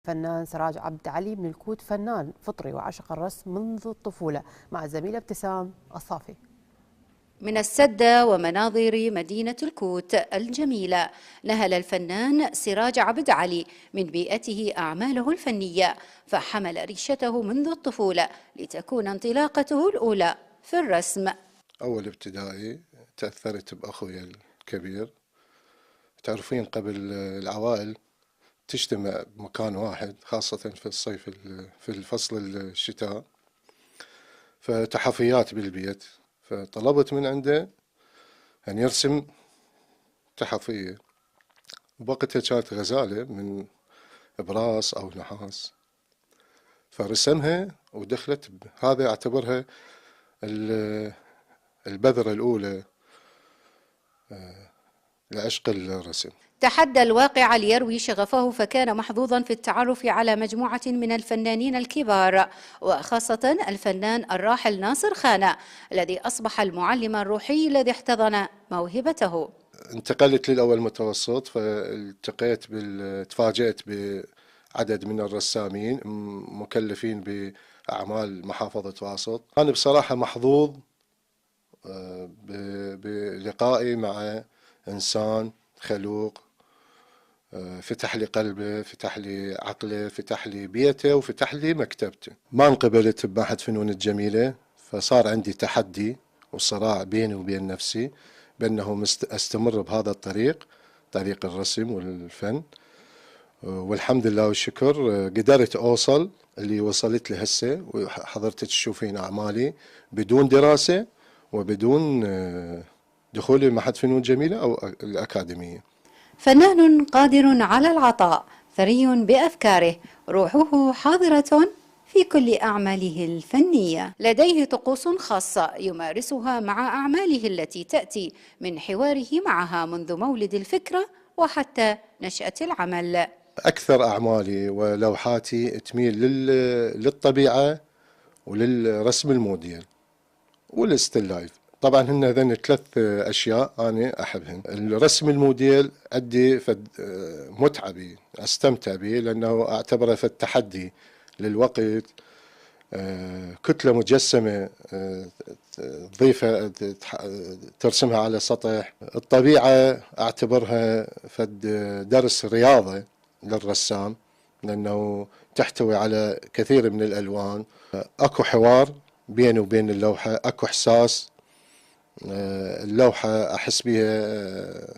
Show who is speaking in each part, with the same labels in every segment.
Speaker 1: فنان سراج عبد علي من الكوت فنان فطري وعشق الرسم منذ الطفولة مع الزميلة ابتسام الصافي.
Speaker 2: من السدة ومناظر مدينة الكوت الجميلة نهل الفنان سراج عبد علي من بيئته أعماله الفنية، فحمل ريشته منذ الطفولة لتكون انطلاقته الأولى في الرسم.
Speaker 3: أول ابتدائي تأثرت بأخوي الكبير. تعرفين قبل العوائل تجتمع بمكان واحد خاصة في الصيف في الفصل الشتاء، فتحفيات بالبيت، فطلبت من عنده أن يرسم تحفية. بوقتها كانت غزالة من إبراس أو نحاس، فرسمها ودخلت. هذا أعتبرها البذرة الأولى لعشق الرسم.
Speaker 2: تحدى الواقع ليروي شغفه، فكان محظوظا في التعرف على مجموعة من الفنانين الكبار، وخاصة الفنان الراحل ناصر خانة الذي أصبح المعلم الروحي الذي احتضن موهبته.
Speaker 3: انتقلت للأول متوسط، تفاجأت بعدد من الرسامين مكلفين بأعمال محافظة واسط. أنا بصراحة محظوظ بلقائي مع إنسان خلوق، فتح لي قلبه، فتح لي عقله، فتح لي بيته، وفتح لي مكتبته. ما انقبلت بمعهد فنون الجميلة، فصار عندي تحدي وصراع بيني وبين نفسي بأنه أستمر بهذا الطريق، طريق الرسم والفن. والحمد لله والشكر قدرت أوصل اللي وصلت له هسه، وحضرتك تشوفين أعمالي بدون دراسة وبدون دخول معهد فنون جميلة أو الأكاديمية.
Speaker 2: فنان قادر على العطاء، ثري بأفكاره، روحه حاضرة في كل أعماله الفنية. لديه طقوس خاصة يمارسها مع أعماله التي تأتي من حواره معها منذ مولد الفكرة وحتى نشأة العمل.
Speaker 3: أكثر أعمالي ولوحاتي تميل للطبيعة وللرسم الموديل والستيل لايف. طبعا هن هذين 3 أشياء أنا أحبهن. الرسم الموديل عندي متعة بي، أستمتع به لأنه أعتبره في التحدي للوقت. كتلة مجسمة تضيفها ترسمها على سطح. الطبيعة أعتبرها فد درس رياضة للرسام، لأنه تحتوي على كثير من الألوان. أكو حوار بيني وبين اللوحة، أكو إحساس. اللوحة أحس بها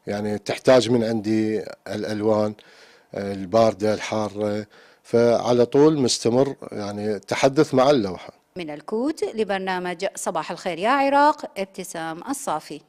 Speaker 3: يعني تحتاج من عندي الألوان الباردة الحارة، فعلى طول مستمر يعني تحدث مع اللوحة.
Speaker 2: من الكوت لبرنامج صباح الخير يا عراق، ابتسام الصافي.